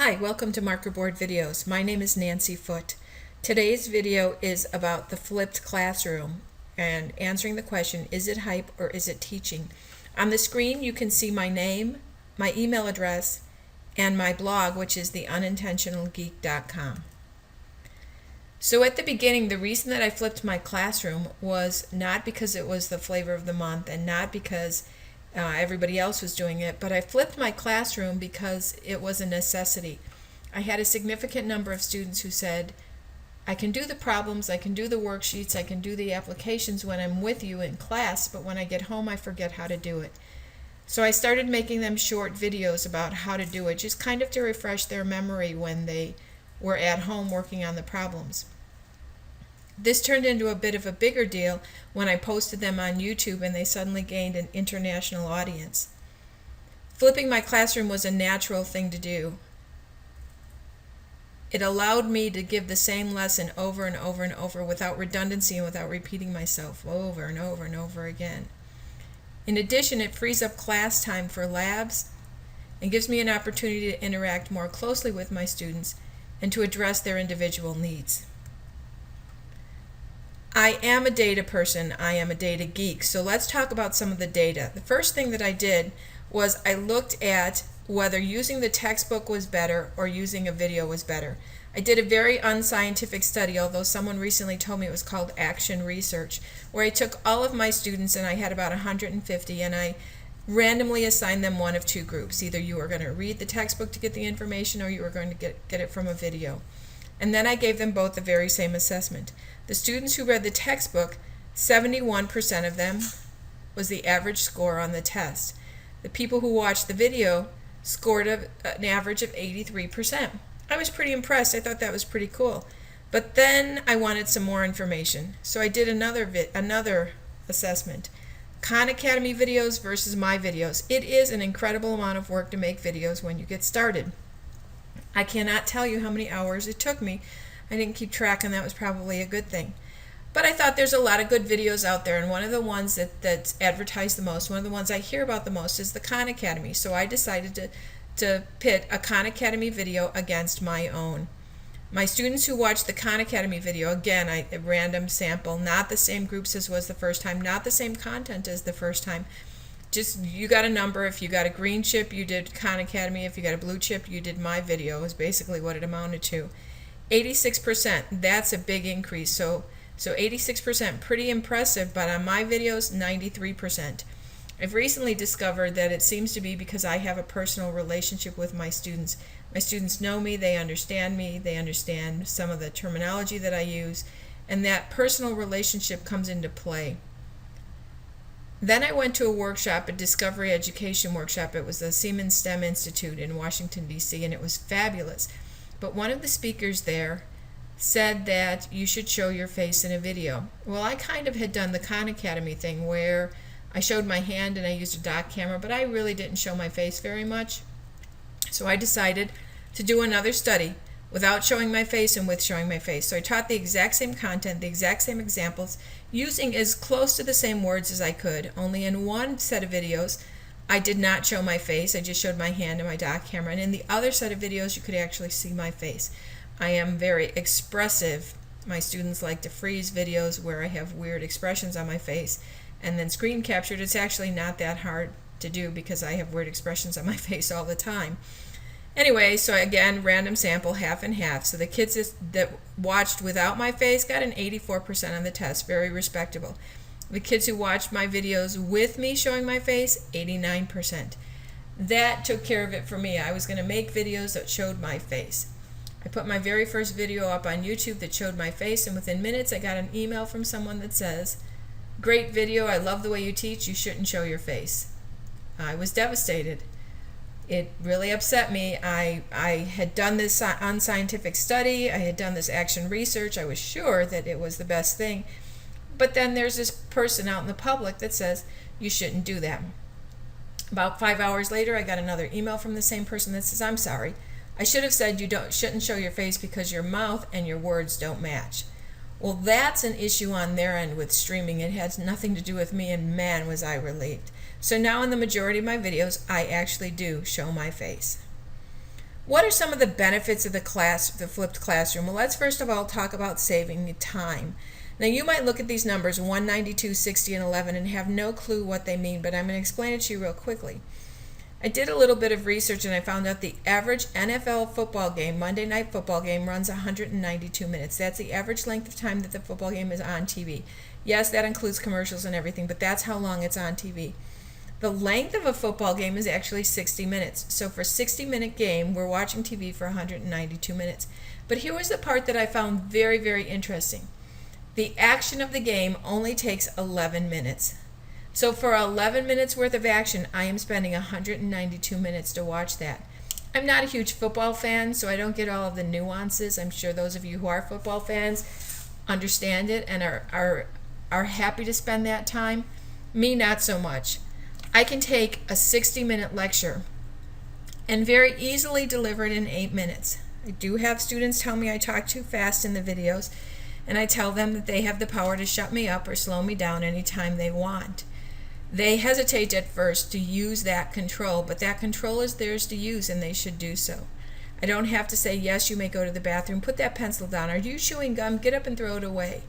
Hi, welcome to Marker Board Videos. My name is Nancy Foote. Today's video is about the flipped classroom and answering the question, is it hype or is it teaching? On the screen you can see my name, my email address, and my blog, which is the unintentionalgeek.com. So at the beginning, the reason that I flipped my classroom was not because it was the flavor of the month and not because everybody else was doing it, but I flipped my classroom because it was a necessity. I had a significant number of students who said, I can do the problems, I can do the worksheets, I can do the applications when I'm with you in class, but when I get home I forget how to do it. So I started making them short videos about how to do it, just kind of to refresh their memory when they were at home working on the problems. This turned into a bit of a bigger deal when I posted them on YouTube and they suddenly gained an international audience. Flipping my classroom was a natural thing to do. It allowed me to give the same lesson over and over and over without redundancy and without repeating myself over and over and over again. In addition, it frees up class time for labs and gives me an opportunity to interact more closely with my students and to address their individual needs. I am a data person, I am a data geek, so let's talk about some of the data. The first thing that I did was I looked at whether using the textbook was better or using a video was better. I did a very unscientific study, although someone recently told me it was called action research, where I took all of my students, and I had about 150, and I randomly assigned them one of two groups. Either you were going to read the textbook to get the information or you were going to get it from a video. And then I gave them both the very same assessment. The students who read the textbook, 71% of them was the average score on the test. The people who watched the video scored an average of 83%. I was pretty impressed. I thought that was pretty cool. But then I wanted some more information. So I did another assessment. Khan Academy videos versus my videos. It is an incredible amount of work to make videos when you get started. I cannot tell you how many hours it took me. I didn't keep track, and that was probably a good thing. But I thought there's a lot of good videos out there, and one of the ones that's advertised the most, one of the ones I hear about the most, is the Khan Academy. So I decided to pit a Khan Academy video against my own. My students who watched the Khan Academy video, again, a random sample, not the same groups as was the first time, not the same content as the first time. Just, you got a number. If you got a green chip, you did Khan Academy. If you got a blue chip, you did my video, is basically what it amounted to. 86%, that's a big increase. So 86%, pretty impressive, but on my videos, 93%. I've recently discovered that it seems to be because I have a personal relationship with my students. My students know me, they understand some of the terminology that I use, and that personal relationship comes into play. Then I went to a workshop, a discovery education workshop. It was the Siemens STEM Institute in Washington, D.C., and it was fabulous. But one of the speakers there said that you should show your face in a video. Well, I kind of had done the Khan Academy thing where I showed my hand and I used a dock camera, but I really didn't show my face very much. So I decided to do another study without showing my face and with showing my face. So I taught the exact same content, the exact same examples, using as close to the same words as I could. Only in one set of videos, I did not show my face. I just showed my hand and my dock camera. And in the other set of videos, you could actually see my face. I am very expressive. My students like to freeze videos where I have weird expressions on my face and then screen captured. It's actually not that hard to do because I have weird expressions on my face all the time. Anyway, so again, random sample, half and half. So the kids that watched without my face got an 84% on the test, very respectable. The kids who watched my videos with me showing my face, 89%. That took care of it for me. I was going to make videos that showed my face. I put my very first video up on YouTube that showed my face, and within minutes I got an email from someone that says, "Great video, I love the way you teach, you shouldn't show your face." I was devastated. It really upset me. I had done this unscientific study, I had done this action research, I was sure that it was the best thing. But then there's this person out in the public that says, you shouldn't do that. About 5 hours later, I got another email from the same person that says, I'm sorry. I should have said you shouldn't show your face because your mouth and your words don't match. Well, that's an issue on their end with streaming. It has nothing to do with me, and man, was I relieved. So now in the majority of my videos, I actually do show my face. What are some of the benefits of the flipped classroom? Well, let's first of all talk about saving time. Now, you might look at these numbers, 192, 60, and 11, and have no clue what they mean, but I'm going to explain it to you real quickly. I did a little bit of research and I found out the average NFL football game, Monday night football game, runs 192 minutes. That's the average length of time that the football game is on TV. Yes, that includes commercials and everything, but that's how long it's on TV. The length of a football game is actually 60 minutes. So for a 60-minute game, we're watching TV for 192 minutes. But here was the part that I found very, very interesting. The action of the game only takes 11 minutes. So for 11 minutes worth of action, I am spending 192 minutes to watch that. I'm not a huge football fan, so I don't get all of the nuances. I'm sure those of you who are football fans understand it and are happy to spend that time. Me, not so much. I can take a 60-minute lecture and very easily deliver it in 8 minutes. I do have students tell me I talk too fast in the videos, and I tell them that they have the power to shut me up or slow me down anytime they want. They hesitate at first to use that control, but that control is theirs to use, and they should do so. I don't have to say, yes, you may go to the bathroom, put that pencil down. Are you chewing gum? Get up and throw it away.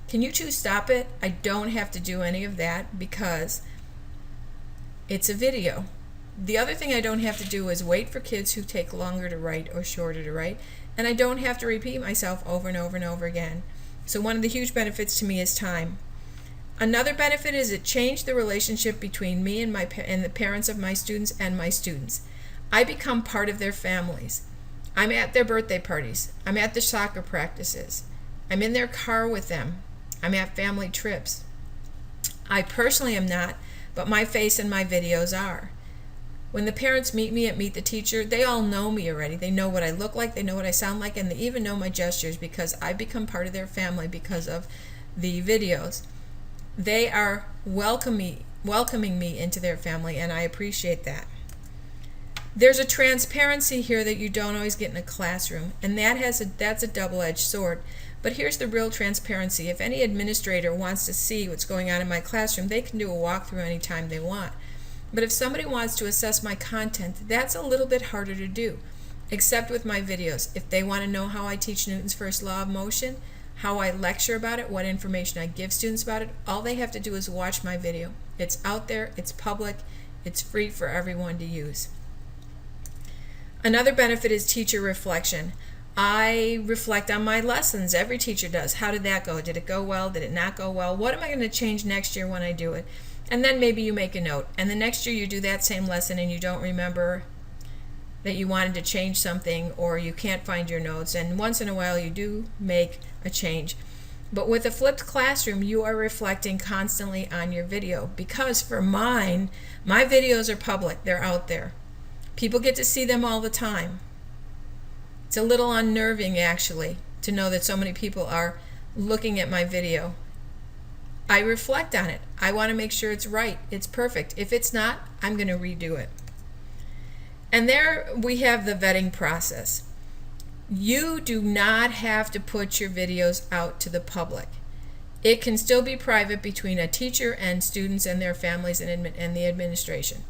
Can you two stop it? I don't have to do any of that because it's a video. The other thing I don't have to do is wait for kids who take longer to write or shorter to write, and I don't have to repeat myself over and over and over again. So one of the huge benefits to me is time. Another benefit is it changed the relationship between me and the parents of my students and my students. I become part of their families. I'm at their birthday parties. I'm at the soccer practices. I'm in their car with them. I'm at family trips. I personally am not, but my face and my videos are. When the parents meet me at Meet the Teacher, they all know me already. They know what I look like, they know what I sound like, and they even know my gestures because I become part of their family because of the videos. They are welcoming me into their family, and I appreciate that. There's a transparency here that you don't always get in a classroom, and that's a double-edged sword. But here's the real transparency. If any administrator wants to see what's going on in my classroom, they can do a walkthrough anytime they want. But if somebody wants to assess my content, that's a little bit harder to do, except with my videos. If they want to know how I teach Newton's first law of motion, how I lecture about it, what information I give students about it, all they have to do is watch my video. It's out there, it's public, it's free for everyone to use. Another benefit is teacher reflection. I reflect on my lessons. Every teacher does. How did that go? Did it go well? Did it not go well? What am I going to change next year when I do it? And then maybe you make a note. And the next year you do that same lesson and you don't remember that you wanted to change something, or you can't find your notes, and once in a while you do make a change. But with a flipped classroom, you are reflecting constantly on your video, because for mine, my videos are public. They're out there. People get to see them all the time. It's a little unnerving, actually, to know that so many people are looking at my video. I reflect on it. I want to make sure it's right, it's perfect. If it's not, I'm going to redo it. And there we have the vetting process. You do not have to put your videos out to the public. It can still be private between a teacher and students and their families and the administration.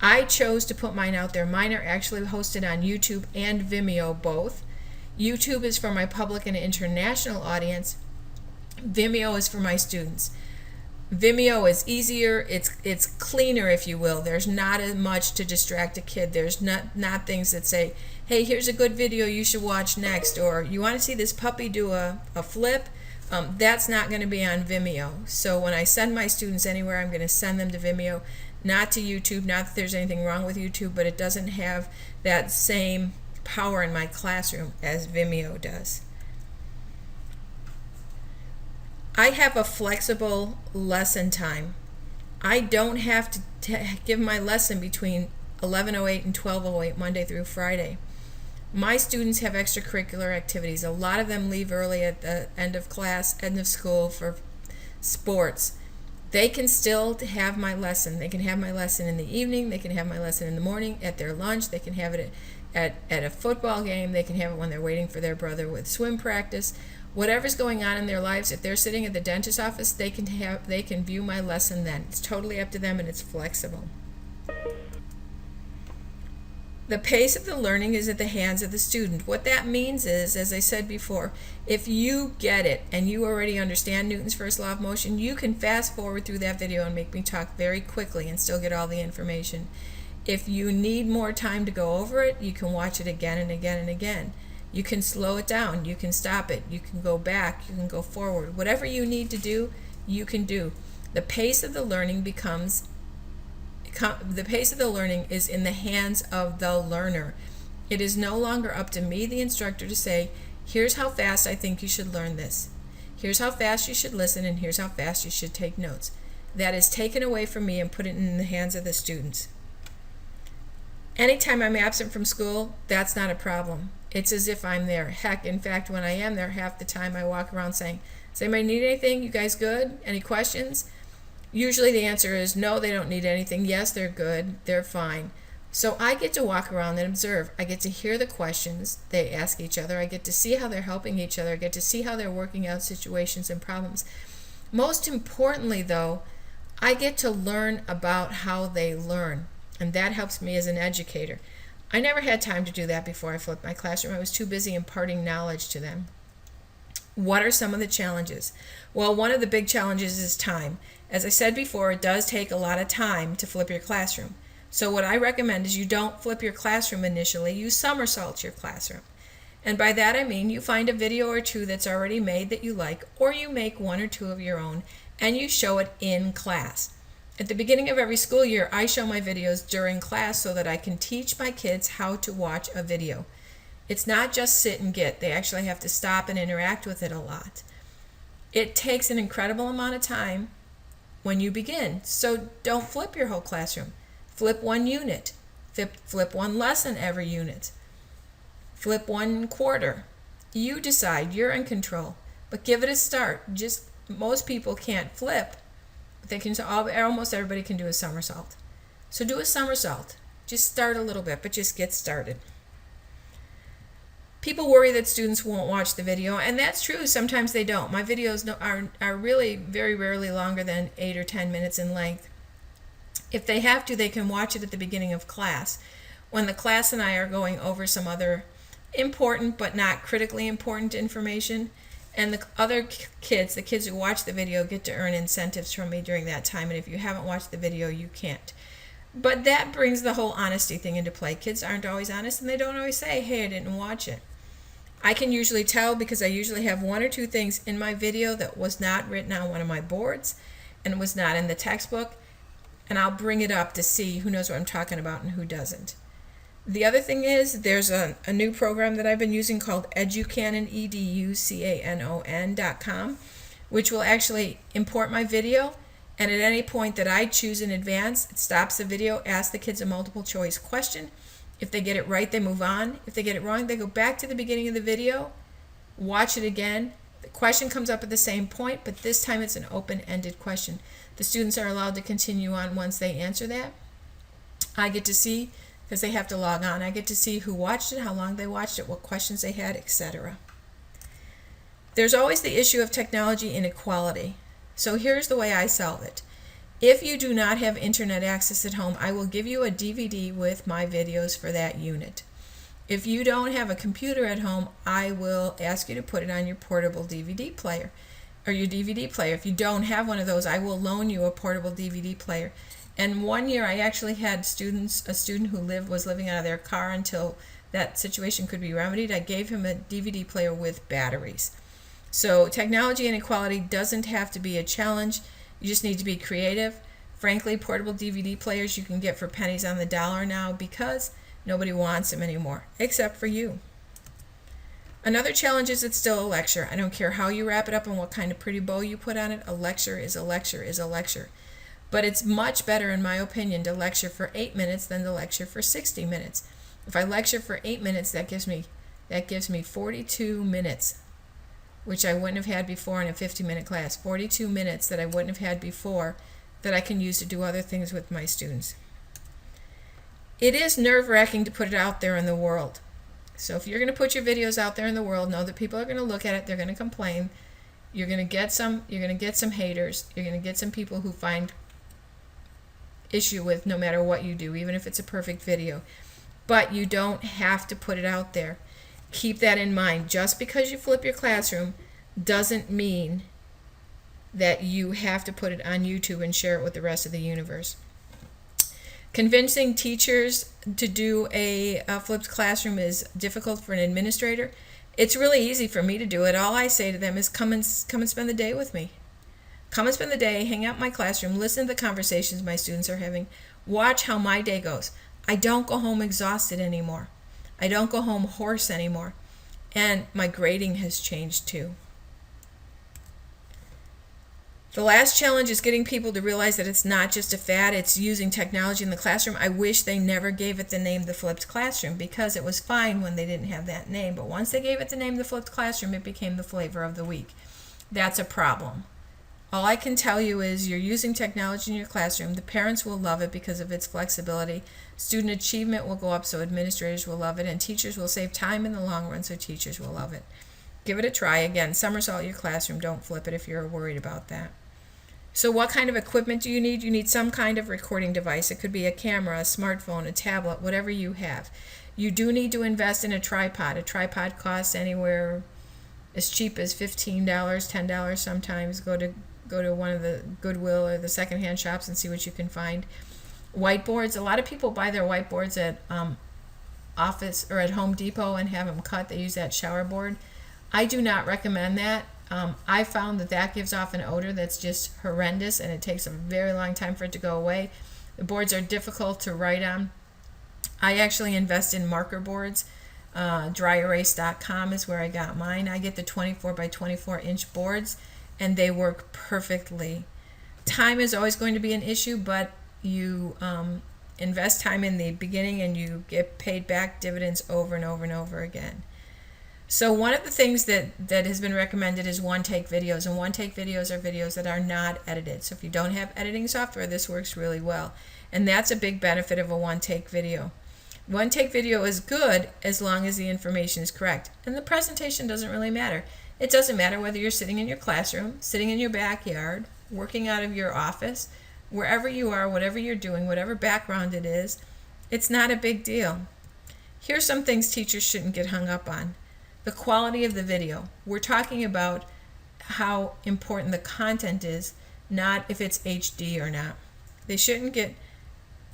I chose to put mine out there. Mine are actually hosted on YouTube and Vimeo both. YouTube is for my public and international audience. Vimeo is for my students. Vimeo is easier, it's cleaner, if you will. There's not as much to distract a kid. There's not things that say, hey, here's a good video you should watch next, or you want to see this puppy do a flip. That's not going to be on Vimeo. So when I send my students anywhere, I'm going to send them to Vimeo, not to YouTube. Not that there's anything wrong with YouTube, but it doesn't have that same power in my classroom as Vimeo does. I have a flexible lesson time. I don't have to give my lesson between 11:08 and 12:08 Monday through Friday. My students have extracurricular activities. A lot of them leave early at the end of class, end of school for sports. They can still have my lesson. They can have my lesson in the evening. They can have my lesson in the morning, at their lunch. They can have it at a football game. They can have it when they're waiting for their brother with swim practice. Whatever's going on in their lives, if they're sitting at the dentist's office, they can view my lesson then. It's totally up to them, and it's flexible. The pace of the learning is at the hands of the student. What that means is, as I said before, if you get it and you already understand Newton's first law of motion, you can fast forward through that video and make me talk very quickly and still get all the information. If you need more time to go over it, you can watch it again and again and again. You can slow it down, you can stop it, you can go back, you can go forward. Whatever you need to do, you can do. The pace of the learning is in the hands of the learner. It is no longer up to me, the instructor, to say, here's how fast I think you should learn this. Here's how fast you should listen, and here's how fast you should take notes. That is taken away from me and put it in the hands of the students. Anytime I'm absent from school, that's not a problem. It's as if I'm there. Heck, in fact, when I am there, half the time I walk around saying, does anybody need anything? You guys good? Any questions? Usually the answer is no, they don't need anything. Yes, they're good. They're fine. So I get to walk around and observe. I get to hear the questions they ask each other. I get to see how they're helping each other. I get to see how they're working out situations and problems. Most importantly, though, I get to learn about how they learn, and that helps me as an educator. I never had time to do that before I flipped my classroom. I was too busy imparting knowledge to them. What are some of the challenges? Well, one of the big challenges is time. As I said before, it does take a lot of time to flip your classroom. So what I recommend is you don't flip your classroom initially, you somersault your classroom. And by that I mean you find a video or two that's already made that you like, or you make one or two of your own, and you show it in class. At the beginning of every school year, I show my videos during class so that I can teach my kids how to watch a video. It's not just sit and get. They actually have to stop and interact with it a lot. It takes an incredible amount of time when you begin. So don't flip your whole classroom. Flip one unit. Flip one lesson every unit. Flip one quarter. You decide. You're in control. But give it a start. Most people can't flip. They can. Almost everybody can do a somersault. So do a somersault. Just start a little bit, but just get started. People worry that students won't watch the video, and that's true. Sometimes they don't. My videos are really very rarely longer than 8 or 10 minutes in length. If they have to, they can watch it at the beginning of class, when the class and I are going over some other important but not critically important information. And the other kids, the kids who watch the video, get to earn incentives from me during that time. And if you haven't watched the video, you can't. But that brings the whole honesty thing into play. Kids aren't always honest, and they don't always say, hey, I didn't watch it. I can usually tell because I usually have one or two things in my video that was not written on one of my boards and was not in the textbook. And I'll bring it up to see who knows what I'm talking about and who doesn't. The other thing is there's a new program that I've been using called Educanon, EDUCANON.com, which will actually import my video, and at any point that I choose in advance, it stops the video, asks the kids a multiple choice question. If they get it right, they move on. If they get it wrong, they go back to the beginning of the video, watch it again. The question comes up at the same point, but this time it's an open-ended question. The students are allowed to continue on once they answer that. I get to see, because they have to log on, I get to see who watched it, how long they watched it, what questions they had, etc. There's always the issue of technology inequality. So here's the way I solve it. If you do not have internet access at home, I will give you a DVD with my videos for that unit. If you don't have a computer at home, I will ask you to put it on your portable DVD player or your DVD player. If you don't have one of those, I will loan you a portable DVD player. And one year I actually had a student who was living out of their car until that situation could be remedied. I gave him a DVD player with batteries. So technology inequality doesn't have to be a challenge. You just need to be creative. Frankly, portable DVD players you can get for pennies on the dollar now because nobody wants them anymore, except for you. Another challenge is it's still a lecture. I don't care how you wrap it up and what kind of pretty bow you put on it. A lecture is a lecture is a lecture. But it's much better, in my opinion, to lecture for 8 minutes than to lecture for 60 minutes. If I lecture for 8 minutes, that gives me 42 minutes, which I wouldn't have had before in a 50-minute class. 42 minutes that I wouldn't have had before that I can use to do other things with my students. It is nerve-wracking to put it out there in the world. So if you're going to put your videos out there in the world, know that people are going to look at it, they're going to complain. You're going to get some haters. You're going to get some people who find issue with no matter what you do, even if it's a perfect video. but you don't have to put it out there. Keep that in mind. Just because you flip your classroom doesn't mean that you have to put it on YouTube and share it with the rest of the universe. Convincing teachers to do a flipped classroom is difficult for an administrator. It's really easy for me to do it. All I say to them is come and spend the day with me. Come and spend the day, hang out in my classroom, listen to the conversations my students are having, watch how my day goes. I don't go home exhausted anymore. I don't go home hoarse anymore. And my grading has changed too. The last challenge is getting people to realize that it's not just a fad, it's using technology in the classroom. I wish they never gave it the name the flipped classroom, because it was fine when they didn't have that name. But once they gave it the name the flipped classroom, it became the flavor of the week. That's a problem. All I can tell you is you're using technology in your classroom. The parents will love it because of its flexibility. Student achievement will go up, so administrators will love it, and teachers will save time in the long run, so teachers will love it. Give it a try. Again, somersault your classroom. Don't flip it if you're worried about that. So what kind of equipment do you need? You need some kind of recording device. It could be a camera, a smartphone, a tablet, whatever you have. You do need to invest in a tripod. A tripod costs anywhere as cheap as $15, $10 sometimes. Go to one of the Goodwill or the secondhand shops and see what you can find. Whiteboards. A lot of people buy their whiteboards at office or at Home Depot and have them cut. They use that shower board. I do not recommend that. I found that gives off an odor that's just horrendous, and it takes a very long time for it to go away. The boards are difficult to write on. I actually invest in marker boards. Dryerase.com is where I got mine. I get the 24 by 24 inch boards, and they work perfectly. Time is always going to be an issue, but you invest time in the beginning and you get paid back dividends over and over and over again. So one of the things that has been recommended is one-take videos, and one-take videos are videos that are not edited. So if you don't have editing software, this works really well, and that's a big benefit of a one-take video. One-take video is good as long as the information is correct, and the presentation doesn't really matter. It doesn't matter whether you're sitting in your classroom, sitting in your backyard, working out of your office, wherever you are, whatever you're doing, whatever background it is, it's not a big deal. Here's some things teachers shouldn't get hung up on. The quality of the video. We're talking about how important the content is, not if it's HD or not. They shouldn't get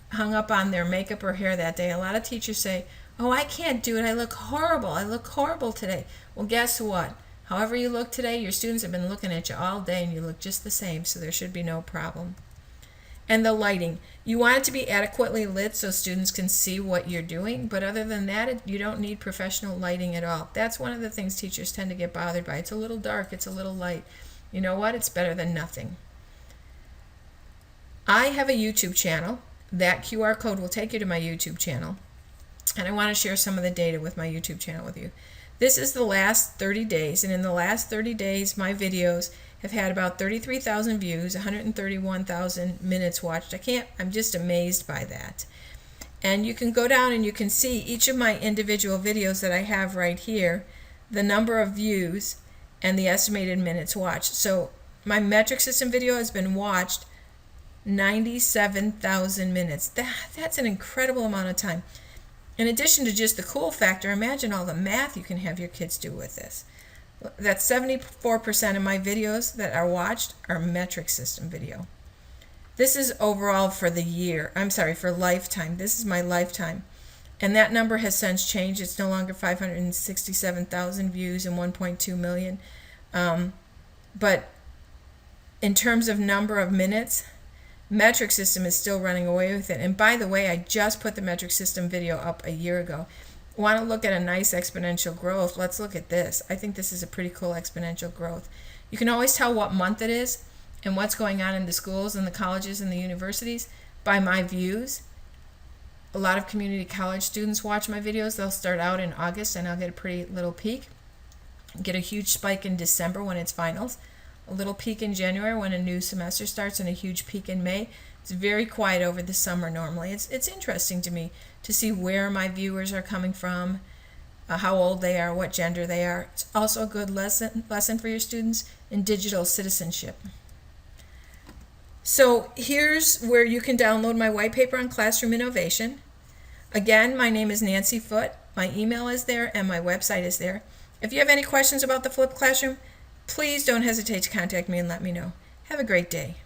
hung up on their makeup or hair that day. A lot of teachers say, oh, I can't do it. I look horrible. I look horrible today. Well, guess what? However you look today, your students have been looking at you all day and you look just the same, so there should be no problem. And the lighting. You want it to be adequately lit so students can see what you're doing, but other than that, you don't need professional lighting at all. That's one of the things teachers tend to get bothered by. It's a little dark, it's a little light. You know what? It's better than nothing. I have a YouTube channel. That QR code will take you to my YouTube channel, and I want to share some of the data with my YouTube channel with you. This is the last 30 days, and in the last 30 days, my videos have had about 33,000 views, 131,000 minutes watched. I'm just amazed by that. And you can go down and you can see each of my individual videos that I have right here, the number of views and the estimated minutes watched. So my metric system video has been watched 97,000 minutes. That's an incredible amount of time. In addition to just the cool factor, imagine all the math you can have your kids do with this. That's 74% of my videos that are watched are metric system video. This is overall for the year. I'm sorry, for lifetime. This is my lifetime. And that number has since changed. It's no longer 567,000 views and 1.2 million. But in terms of number of minutes, metric system is still running away with it. And by the way, I just put the metric system video up a year ago. Want to look at a nice exponential growth? Let's look at this. I think this is a pretty cool exponential growth. You can always tell what month it is and what's going on in the schools and the colleges and the universities by my views. A lot of community college students watch my videos. They'll start out in August and I'll get a pretty little peak. Get a huge spike in December when it's finals. A little peak in January when a new semester starts, and a huge peak in May. It's very quiet over the summer normally. It's interesting to me to see where my viewers are coming from, how old they are, what gender they are. It's also a good lesson for your students in digital citizenship. So here's where you can download my white paper on classroom innovation. Again, my name is Nancy Foote. My email is there and my website is there. If you have any questions about the flipped classroom, please don't hesitate to contact me and let me know. Have a great day.